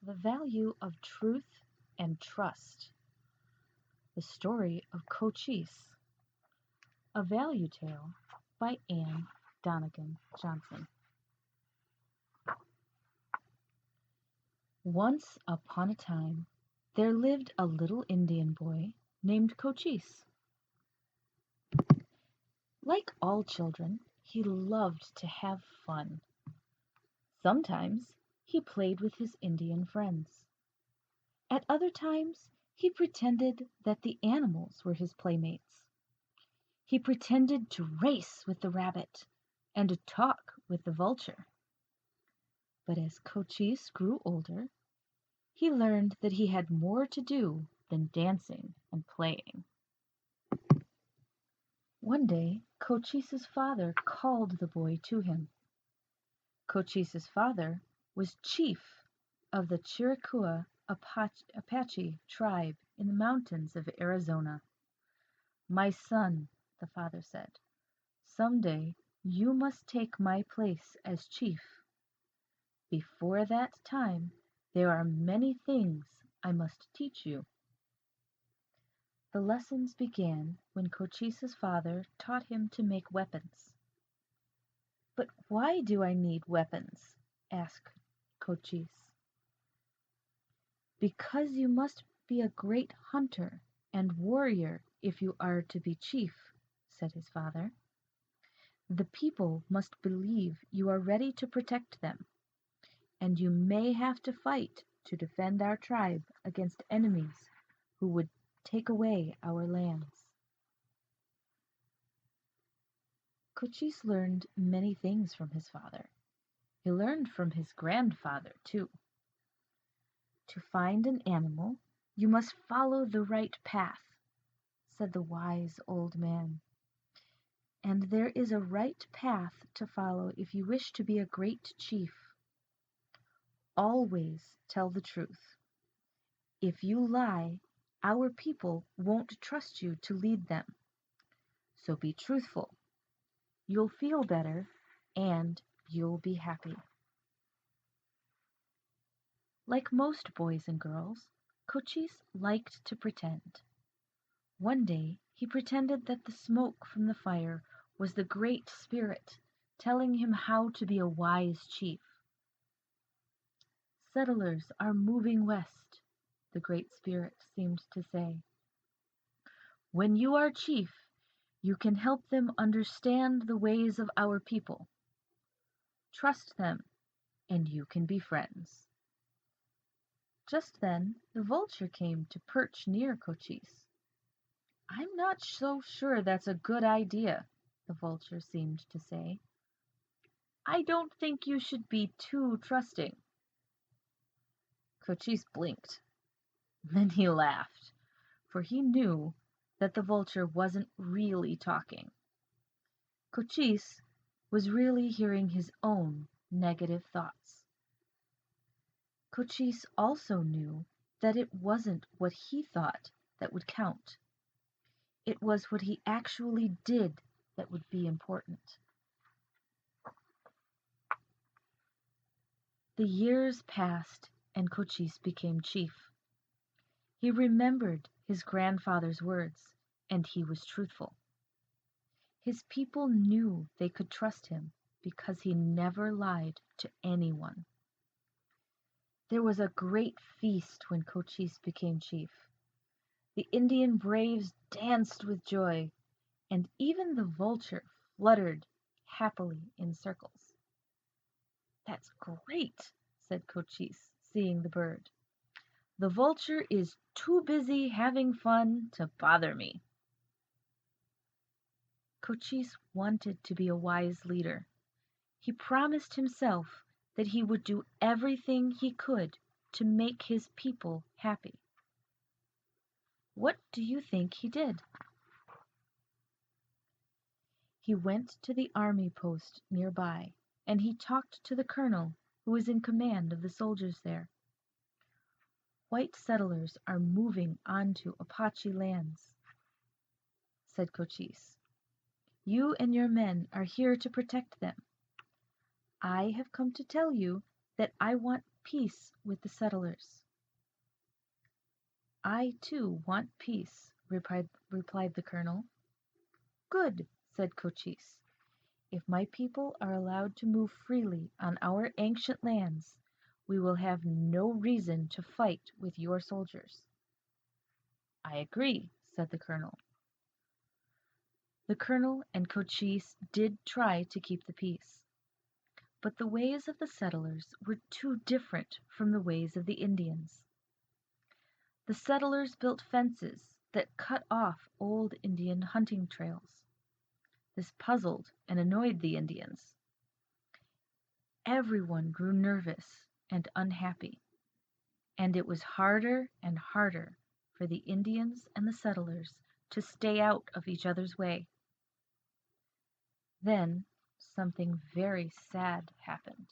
The value of truth and trust. The story of Cochise. A value tale by Anne Donegan Johnson. Once upon a time, there lived a little Indian boy named Cochise. Like all children, he loved to have fun. Sometimes he played with his Indian friends. At other times he pretended that the animals were his playmates. He pretended to race with the rabbit and to talk with the vulture. But as Cochise grew older, he learned that he had more to do than dancing and playing. One day Cochise's father called the boy to him. Cochise's father was chief of the Chiricahua Apache tribe in the mountains of Arizona. "My son," the father said, "some day you must take my place as chief. Before that time there are many things I must teach you." The lessons began when Cochise's father taught him to make weapons. "But why do I need weapons?" asked Cochise. "Because you must be a great hunter and warrior if you are to be chief," said his father. "The people must believe you are ready to protect them, and you may have to fight to defend our tribe against enemies who would take away our lands." Cochise learned many things from his father. He learned from his grandfather, too. "To find an animal, you must follow the right path," said the wise old man. "And there is a right path to follow if you wish to be a great chief. Always tell the truth. If you lie, our people won't trust you to lead them. So be truthful. You'll feel better, and you'll be happy." Like most boys and girls, Cochise liked to pretend. One day he pretended that the smoke from the fire was the Great Spirit telling him how to be a wise chief. "Settlers are moving west," the Great Spirit seemed to say. "When you are chief, you can help them understand the ways of our people. Trust them, and you can be friends." Just then the vulture came to perch near Cochise. "I'm not so sure that's a good idea," the vulture seemed to say. "I don't think you should be too trusting." Cochise blinked. Then he laughed, for he knew that the vulture wasn't really talking. Cochise was really hearing his own negative thoughts. Cochise also knew that it wasn't what he thought that would count. It was what he actually did that would be important. The years passed and Cochise became chief. He remembered his grandfather's words, and he was truthful. His people knew they could trust him because he never lied to anyone. There was a great feast when Cochise became chief. The Indian braves danced with joy, and even the vulture fluttered happily in circles. "That's great," said Cochise, seeing the bird. "The vulture is too busy having fun to bother me." Cochise wanted to be a wise leader. He promised himself that he would do everything he could to make his people happy. What do you think he did? He went to the army post nearby, and he talked to the colonel who was in command of the soldiers there. "White settlers are moving onto Apache lands," said Cochise. "You and your men are here to protect them. I have come to tell you that I want peace with the settlers. I, too, want peace, replied the colonel. Good, said Cochise. If my people are allowed to move freely on our ancient lands, we will have no reason to fight with your soldiers. I agree, said the colonel. The colonel and Cochise did try to keep the peace, but the ways of the settlers were too different from the ways of the Indians. The settlers built fences that cut off old Indian hunting trails. This puzzled and annoyed the Indians. Everyone grew nervous and unhappy, and it was harder and harder for the Indians and the settlers to stay out of each other's way. Then something very sad happened.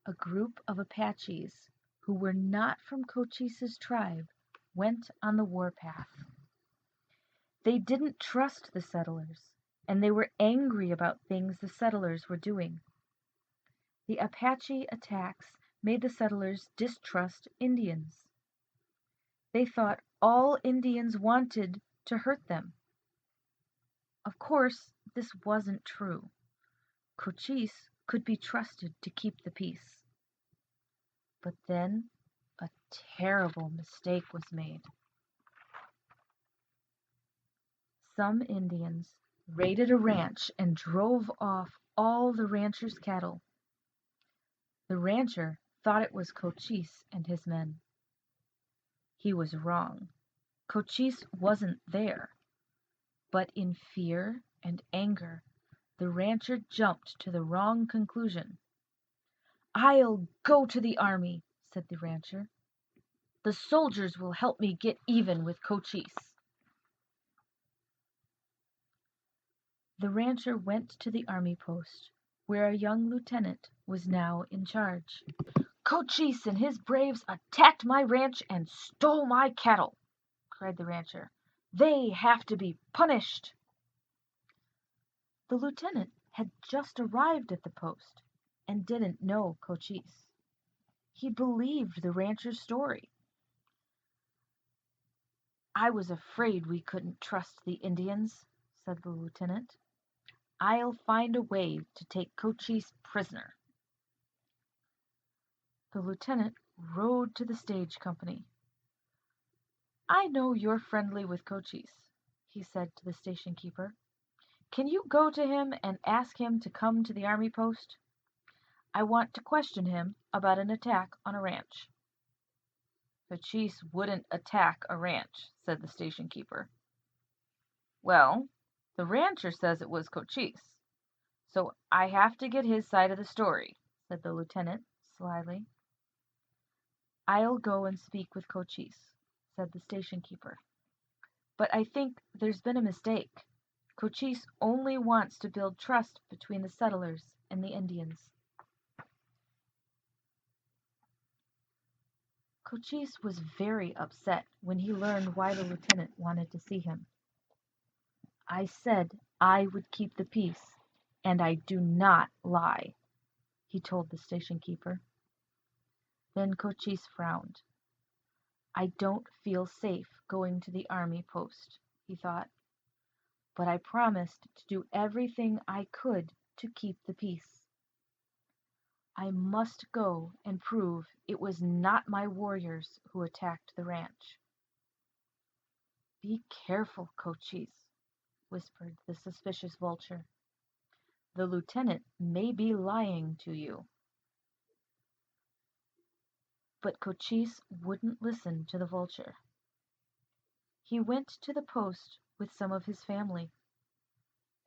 A group of Apaches who were not from Cochise's tribe went on the warpath. They didn't trust the settlers, and they were angry about things the settlers were doing. The Apache attacks made the settlers distrust Indians. They thought all Indians wanted to hurt them. Of course, this wasn't true. Cochise could be trusted to keep the peace. But then a terrible mistake was made. Some Indians raided a ranch and drove off all the rancher's cattle. The rancher thought it was Cochise and his men. He was wrong. Cochise wasn't there. But in fear and anger, the rancher jumped to the wrong conclusion. "I'll go to the army," said the rancher. "The soldiers will help me get even with Cochise." The rancher went to the army post, where a young lieutenant was now in charge. "Cochise and his braves attacked my ranch and stole my cattle," cried the rancher. "They have to be punished." The lieutenant had just arrived at the post and didn't know Cochise. He believed the rancher's story. "I was afraid we couldn't trust the Indians," said the lieutenant. "I'll find a way to take Cochise prisoner." The lieutenant rode to the stage company. "I know you're friendly with Cochise," he said to the station keeper. "Can you go to him and ask him to come to the army post? I want to question him about an attack on a ranch." "Cochise wouldn't attack a ranch," said the station keeper. "Well, the rancher says it was Cochise, so I have to get his side of the story," said the lieutenant slyly. "I'll go and speak with Cochise," said the station keeper. "But I think there's been a mistake. Cochise only wants to build trust between the settlers and the Indians." Cochise was very upset when he learned why the lieutenant wanted to see him. "I said I would keep the peace, and I do not lie," he told the station keeper. Then Cochise frowned. "I don't feel safe going to the army post," he thought, "but I promised to do everything I could to keep the peace. I must go and prove it was not my warriors who attacked the ranch." "Be careful, Cochise," whispered the suspicious vulture. "The lieutenant may be lying to you." But Cochise wouldn't listen to the vulture. He went to the post with some of his family,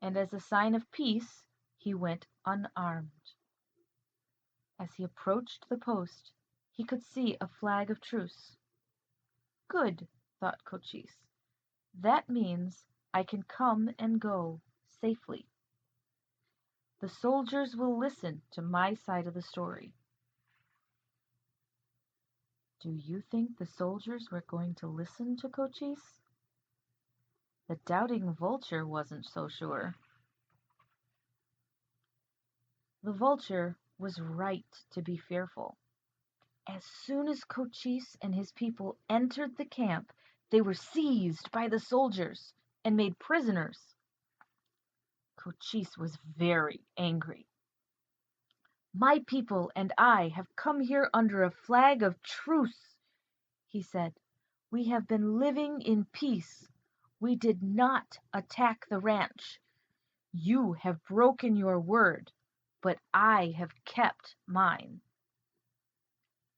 and as a sign of peace he went unarmed. As he approached the post he could see a flag of truce. "Good," thought Cochise. "That means I can come and go safely. The soldiers will listen to my side of the story." Do you think the soldiers were going to listen to Cochise? The doubting vulture wasn't so sure. The vulture was right to be fearful. As soon as Cochise and his people entered the camp, they were seized by the soldiers and made prisoners. Cochise was very angry. "My people and I have come here under a flag of truce," he said. "We have been living in peace. We did not attack the ranch. You have broken your word, but I have kept mine."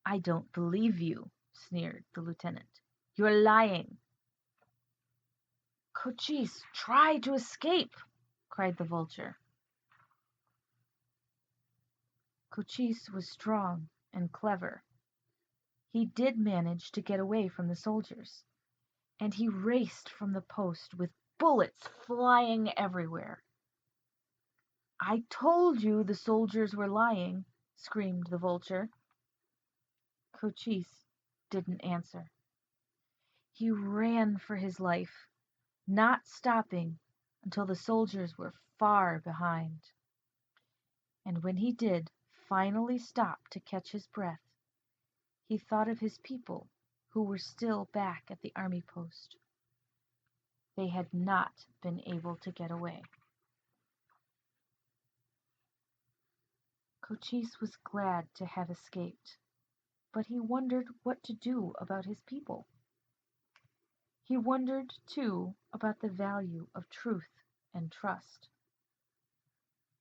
"I don't believe you," sneered the lieutenant. "You're lying." "Cochise, try to escape!" cried the vulture. Cochise was strong and clever. He did manage to get away from the soldiers, and he raced from the post with bullets flying everywhere. "I told you the soldiers were lying," screamed the vulture. Cochise didn't answer. He ran for his life, not stopping until the soldiers were far behind. And when he did finally stop to catch his breath, he thought of his people who were still back at the army post. They had not been able to get away. Cochise was glad to have escaped, but he wondered what to do about his people. He wondered, too, about the value of truth and trust.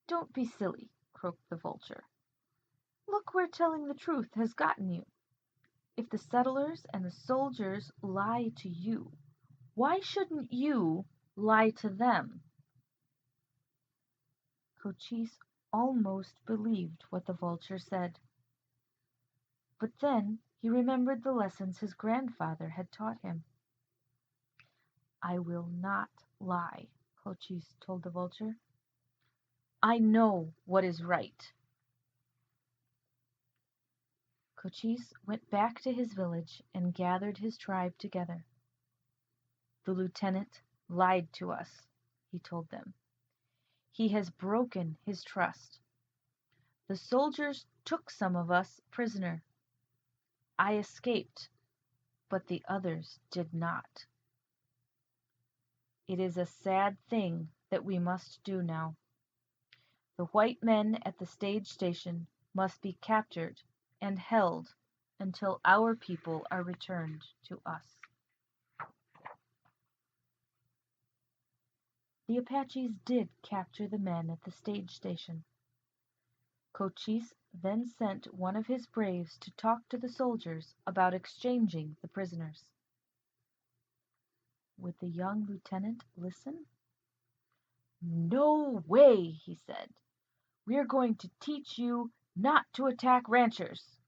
"Don't be silly," croaked the vulture. "Look where telling the truth has gotten you. If the settlers and the soldiers lie to you, why shouldn't you lie to them?" Cochise almost believed what the vulture said. But then he remembered the lessons his grandfather had taught him. "I will not lie," Cochise told the vulture. "I know what is right." Cochise went back to his village and gathered his tribe together. "The lieutenant lied to us," he told them. "He has broken his trust. The soldiers took some of us prisoner. I escaped, but the others did not. It is a sad thing that we must do now. The white men at the stage station must be captured and held until our people are returned to us." The Apaches did capture the men at the stage station. Cochise then sent one of his braves to talk to the soldiers about exchanging the prisoners. Would the young lieutenant listen? "No way," he said. "We're going to teach you not to attack ranchers."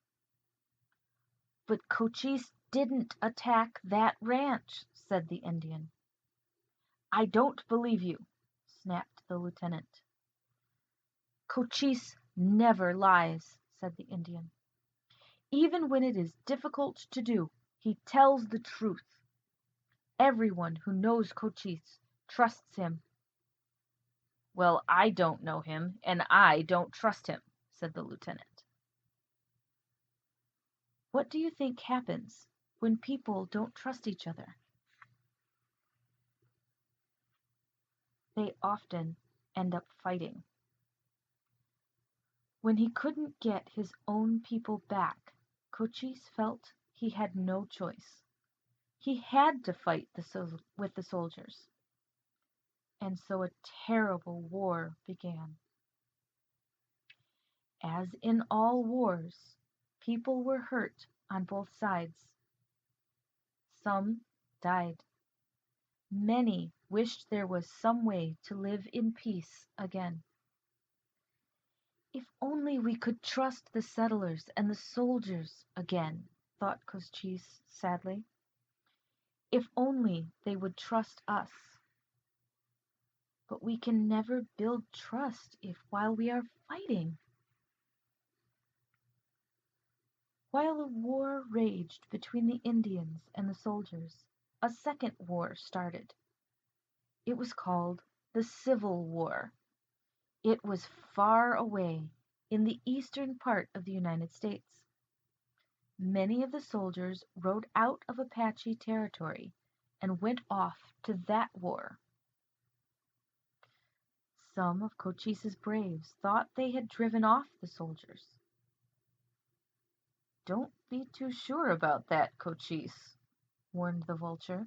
"But Cochise didn't attack that ranch," said the Indian. "I don't believe you," snapped the lieutenant. "Cochise never lies," said the Indian. "Even when it is difficult to do, he tells the truth. Everyone who knows Cochise trusts him." "Well, I don't know him, and I don't trust him," said the lieutenant. What do you think happens when people don't trust each other? They often end up fighting. When he couldn't get his own people back, Cochise felt he had no choice. He had to fight with the soldiers. And so a terrible war began. As in all wars, people were hurt on both sides. Some died. Many wished there was some way to live in peace again. "If only we could trust the settlers and the soldiers again," thought Cochise sadly. "If only they would trust us. But we can never build trust if while we are fighting." While a war raged between the Indians and the soldiers, a second war started. It was called the Civil War. It was far away, in the eastern part of the United States. Many of the soldiers rode out of Apache territory and went off to that war. Some of Cochise's braves thought they had driven off the soldiers. "Don't be too sure about that, Cochise," warned the vulture.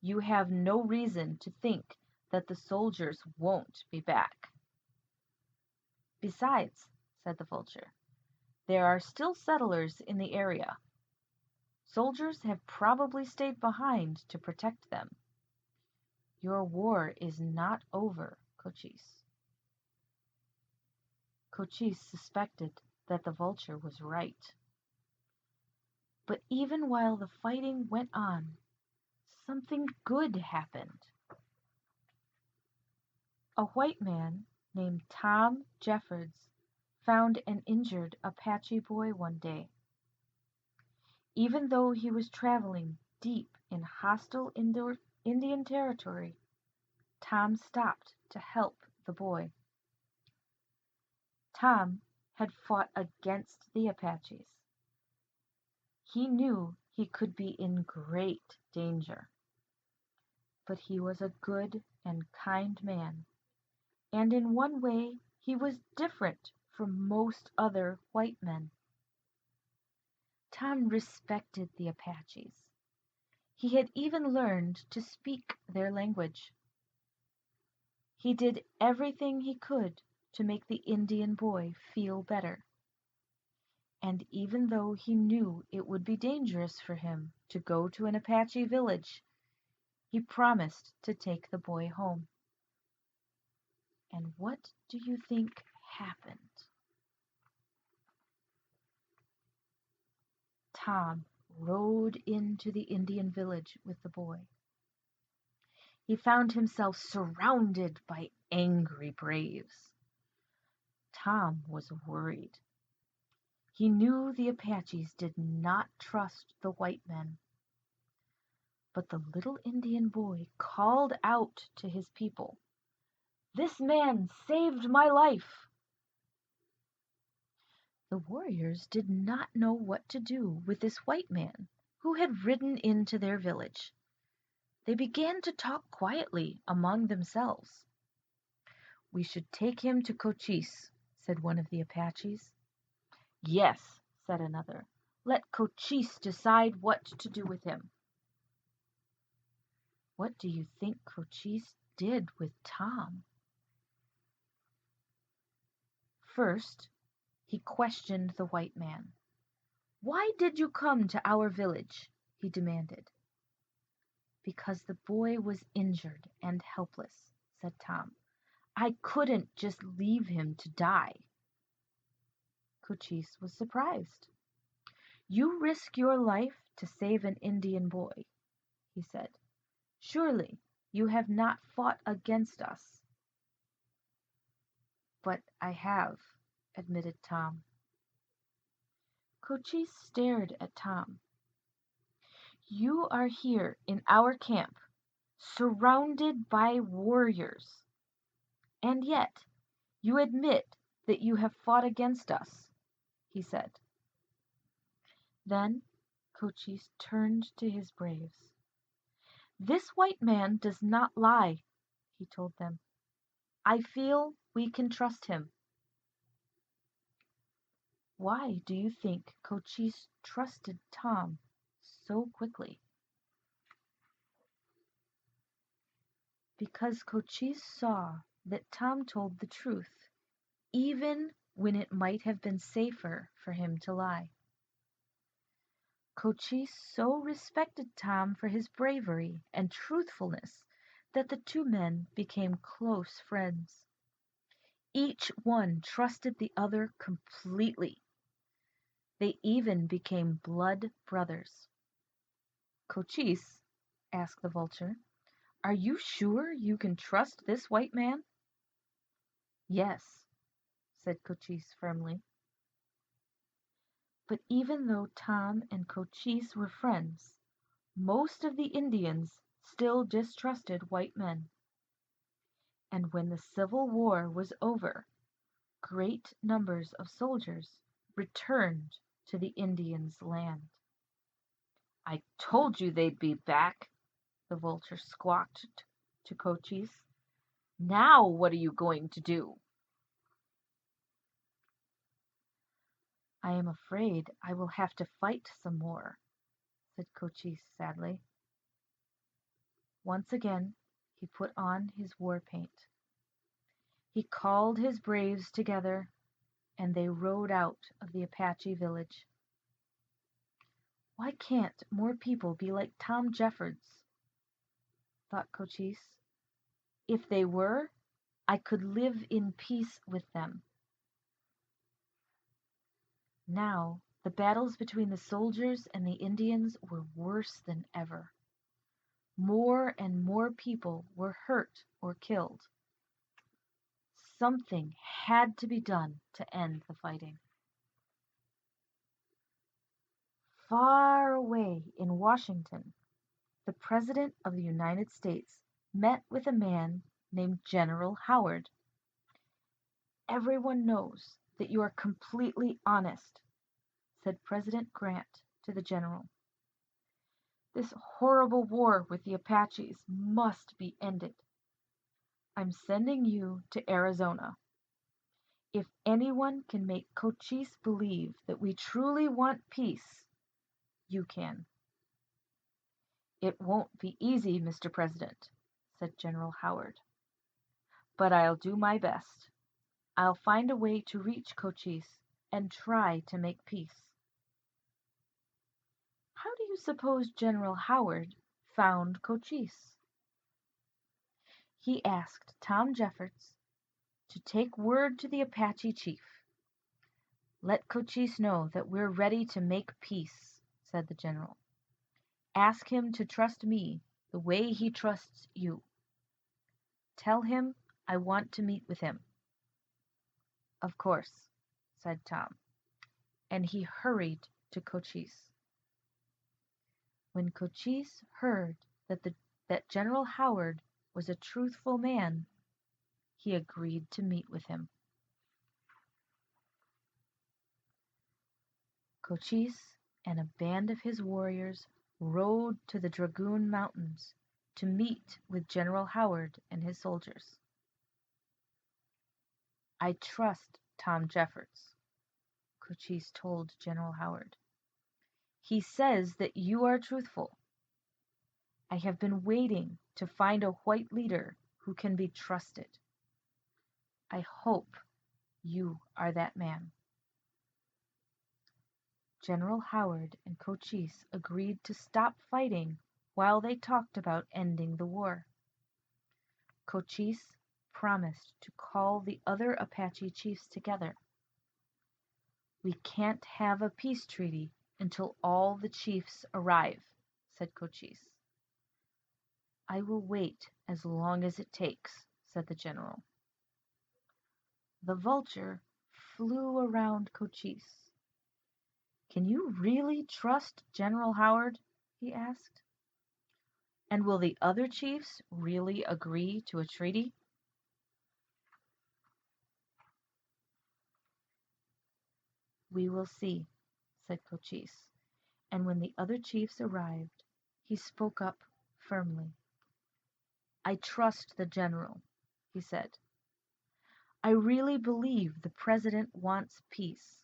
"You have no reason to think that the soldiers won't be back." "Besides," said the vulture, "there are still settlers in the area. Soldiers have probably stayed behind to protect them. Your war is not over, Cochise." Cochise suspected that the vulture was right. But even while the fighting went on, something good happened. A white man named Tom Jeffords found an injured Apache boy one day. Even though he was traveling deep in hostile Indian territory, Tom stopped to help the boy. Tom had fought against the Apaches. He knew he could be in great danger. But he was a good and kind man, and in one way he was different from most other white men. Tom respected the Apaches. He had even learned to speak their language. He did everything he could to make the Indian boy feel better. And even though he knew it would be dangerous for him to go to an Apache village, he promised to take the boy home. And what do you think happened? Tom rode into the Indian village with the boy. He found himself surrounded by angry braves. Tom was worried. He knew the Apaches did not trust the white men. But the little Indian boy called out to his people, "This man saved my life!" The warriors did not know what to do with this white man who had ridden into their village. They began to talk quietly among themselves. "We should take him to Cochise," said one of the Apaches. "Yes," said another. "Let Cochise decide what to do with him." What do you think Cochise did with Tom? First, he questioned the white man. "Why did you come to our village?" he demanded. "Because the boy was injured and helpless," said Tom. "I couldn't just leave him to die." Cochise was surprised. "You risk your life to save an Indian boy," he said. "Surely you have not fought against us." "But I have," admitted Tom. Cochise stared at Tom. "You are here in our camp, surrounded by warriors, and yet you admit that you have fought against us," he said. Then Cochise turned to his braves. "This white man does not lie," he told them. "I feel we can trust him." Why do you think Cochise trusted Tom so quickly? Because Cochise saw that Tom told the truth, even when it might have been safer for him to lie. Cochise so respected Tom for his bravery and truthfulness that the two men became close friends. Each one trusted the other completely. They even became blood brothers. "Cochise," asked the vulture, "are you sure you can trust this white man?" "Yes," said Cochise firmly. But even though Tom and Cochise were friends, most of the Indians still distrusted white men. And when the Civil War was over, great numbers of soldiers returned to the Indians' land. "I told you they'd be back," the vulture squawked to Cochise. "Now what are you going to do?" "I am afraid I will have to fight some more," said Cochise sadly. Once again he put on his war paint. He called his braves together, and they rode out of the Apache village. "Why can't more people be like Tom Jeffords?" thought Cochise. "If they were, I could live in peace with them." Now the battles between the soldiers and the Indians were worse than ever. More and more people were hurt or killed. Something had to be done to end the fighting. Far away in Washington, the President of the United States met with a man named General Howard. "Everyone knows that you are completely honest," said President Grant to the general. "This horrible war with the Apaches must be ended. I'm sending you to Arizona. If anyone can make Cochise believe that we truly want peace, you can." "It won't be easy, Mr. President," said General Howard, "but I'll do my best. I'll find a way to reach Cochise and try to make peace." How do you suppose General Howard found Cochise? He asked Tom Jeffords to take word to the Apache chief. "Let Cochise know that we're ready to make peace," said the general. "Ask him to trust me the way he trusts you. Tell him I want to meet with him." "Of course," said Tom, and he hurried to Cochise. When Cochise heard that General Howard was a truthful man, he agreed to meet with him. Cochise and a band of his warriors rode to the Dragoon Mountains to meet with General Howard and his soldiers. "I trust Tom Jeffords," Cochise told General Howard. "He says that you are truthful. I have been waiting to find a white leader who can be trusted. I hope you are that man." General Howard and Cochise agreed to stop fighting while they talked about ending the war. Cochise promised to call the other Apache chiefs together. "We can't have a peace treaty until all the chiefs arrive," said Cochise. "I will wait as long as it takes," said the general. The vulture flew around Cochise. "Can you really trust General Howard?" he asked. "And will the other chiefs really agree to a treaty?" "We will see," said Cochise, and when the other chiefs arrived, he spoke up firmly. "I trust the general," he said. "I really believe the president wants peace.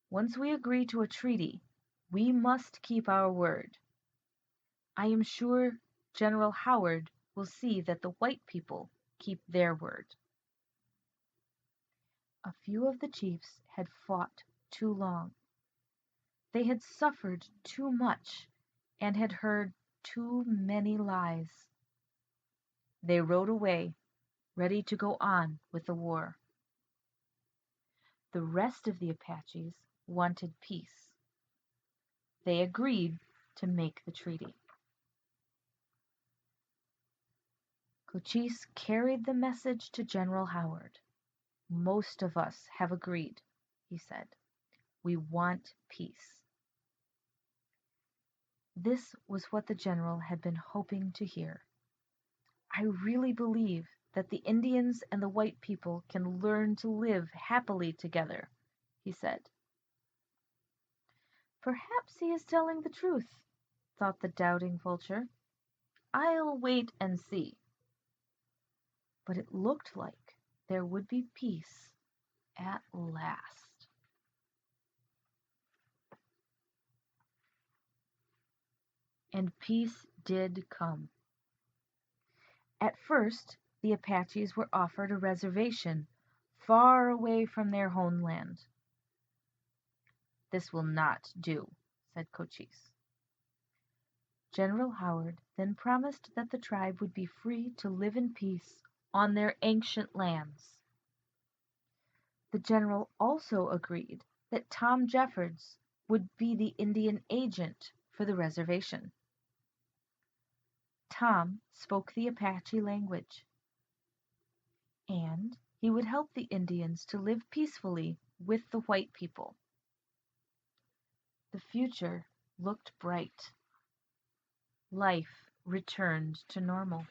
Once we agree to a treaty, we must keep our word. I am sure General Howard will see that the white people keep their word." A few of the chiefs had fought too long. They had suffered too much and had heard too many lies. They rode away, ready to go on with the war. The rest of the Apaches wanted peace. They agreed to make the treaty. Cochise carried the message to General Howard. "Most of us have agreed," he said. "We want peace." This was what the general had been hoping to hear. "I really believe that the Indians and the white people can learn to live happily together, he said. Perhaps he is telling the truth, thought the doubting vulture. I'll wait and see. But it looked like there would be peace at last. And peace did come. At first, the Apaches were offered a reservation far away from their homeland. This will not do, said Cochise. General Howard then promised that the tribe would be free to live in peace on their ancient lands. The general also agreed that Tom Jeffords would be the Indian agent for the reservation. Tom spoke the Apache language, and he would help the Indians to live peacefully with the white people. The future looked bright. Life returned to normal.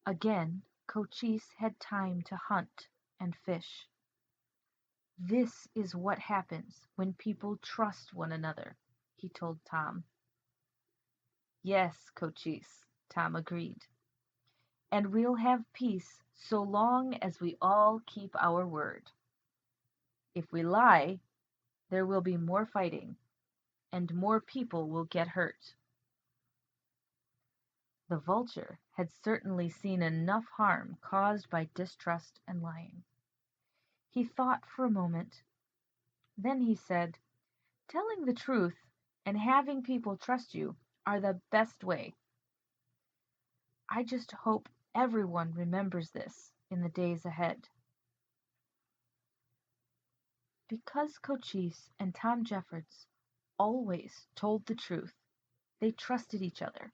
Again, Cochise had time to hunt and fish. This is what happens when people trust one another, he told Tom. Yes, Cochise, Tom agreed. And we'll have peace so long as we all keep our word. If we lie, there will be more fighting, and more people will get hurt. The vulture had certainly seen enough harm caused by distrust and lying. He thought for a moment. Then he said, telling the truth and having people trust you are the best way. I just hope everyone remembers this in the days ahead. Because Cochise and Tom Jeffords always told the truth, they trusted each other,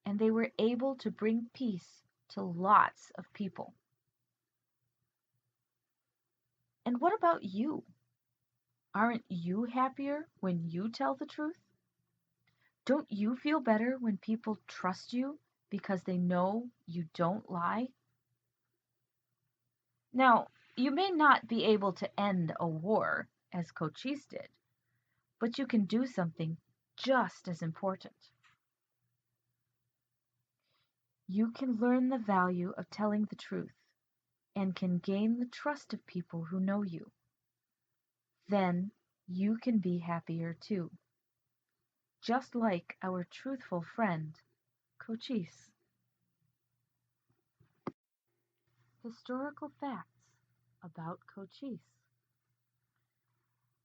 and they were able to bring peace to lots of people. And what about you? Aren't you happier when you tell the truth? Don't you feel better when people trust you because they know you don't lie? Now, you may not be able to end a war, as Cochise did, but you can do something just as important. You can learn the value of telling the truth and can gain the trust of people who know you. Then you can be happier too, just like our truthful friend, Cochise. Historical facts about Cochise.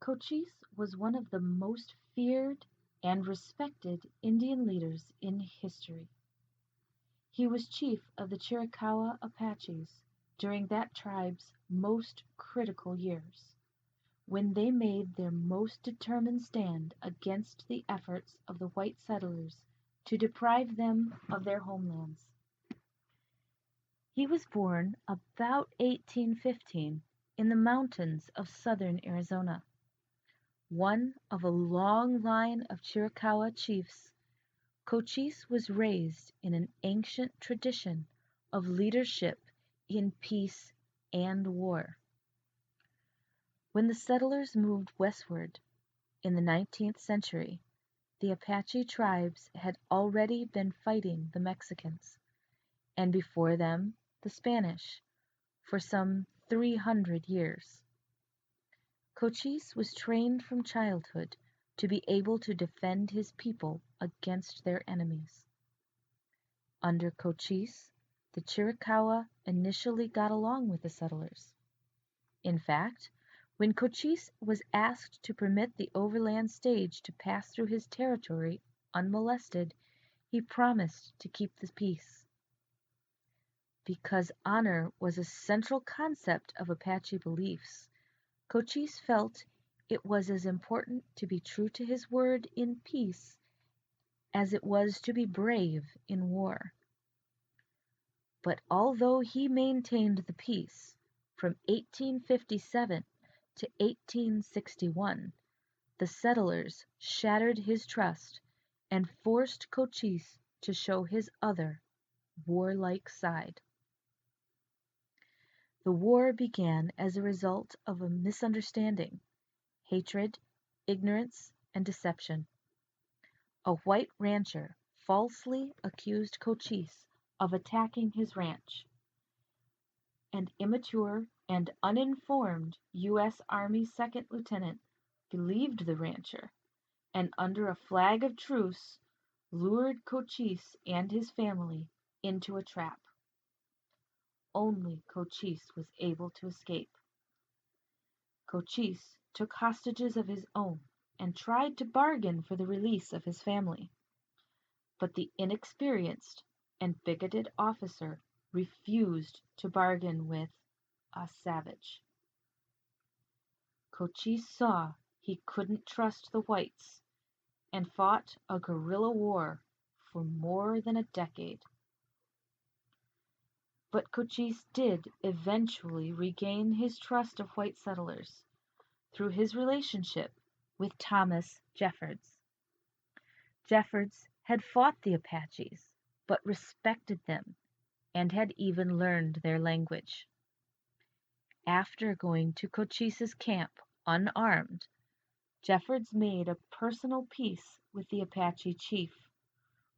Cochise was one of the most feared and respected Indian leaders in history. He was chief of the Chiricahua Apaches during that tribe's most critical years, when they made their most determined stand against the efforts of the white settlers to deprive them of their homelands. He was born about 1815 in the mountains of southern Arizona. One of a long line of Chiricahua chiefs, Cochise was raised in an ancient tradition of leadership in peace and war. When the settlers moved westward in the 19th century, the Apache tribes had already been fighting the Mexicans, and before them the Spanish, for some 300 years. Cochise was trained from childhood to be able to defend his people against their enemies. Under Cochise, the Chiricahua initially got along with the settlers. In fact, when Cochise was asked to permit the overland stage to pass through his territory unmolested, he promised to keep the peace. Because honor was a central concept of Apache beliefs, Cochise felt it was as important to be true to his word in peace as it was to be brave in war. But although he maintained the peace from 1857 to 1861, the settlers shattered his trust and forced Cochise to show his other warlike side. The war began as a result of a misunderstanding, hatred, ignorance, and deception. A white rancher falsely accused Cochise of attacking his ranch. An immature and uninformed U.S. Army second lieutenant believed the rancher, and under a flag of truce lured Cochise and his family into a trap. Only Cochise was able to escape. Cochise took hostages of his own and tried to bargain for the release of his family. But the inexperienced and bigoted officer refused to bargain with a savage. Cochise saw he couldn't trust the whites and fought a guerrilla war for more than a decade. But Cochise did eventually regain his trust of white settlers through his relationship with Thomas Jeffords. Jeffords had fought the Apaches, but respected them and had even learned their language. After going to Cochise's camp unarmed, Jeffords made a personal peace with the Apache chief,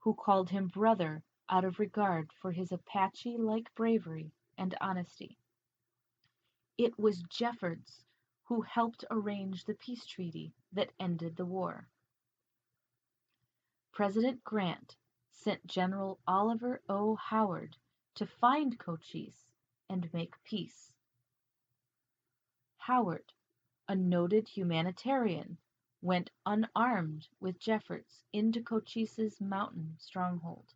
who called him brother out of regard for his Apache-like bravery and honesty. It was Jeffords who helped arrange the peace treaty that ended the war. President Grant sent General Oliver O. Howard to find Cochise and make peace. Howard, a noted humanitarian, went unarmed with Jeffords into Cochise's mountain stronghold.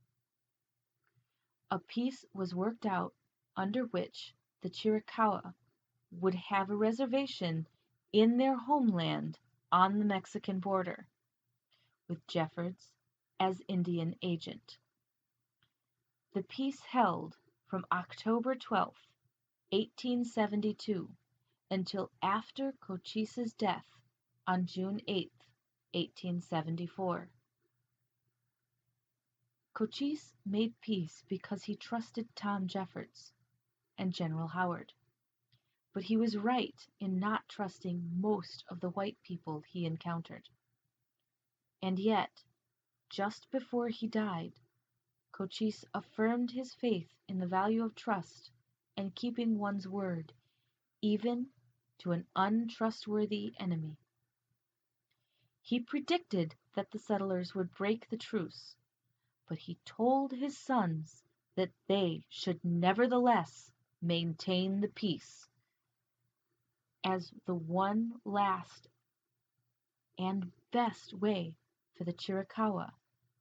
A peace was worked out under which the Chiricahua would have a reservation in their homeland on the Mexican border, with Jeffords as Indian agent. The peace held from October 12, 1872, until after Cochise's death on June 8, 1874. Cochise made peace because he trusted Tom Jeffords and General Howard, but he was right in not trusting most of the white people he encountered. And yet, just before he died, Cochise affirmed his faith in the value of trust and keeping one's word, even to an untrustworthy enemy. He predicted that the settlers would break the truce, but he told his sons that they should nevertheless maintain the peace as the one last and best way for the Chiricahua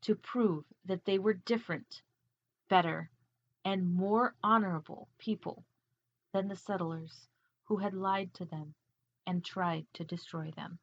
to prove that they were different, better, and more honorable people than the settlers who had lied to them and tried to destroy them.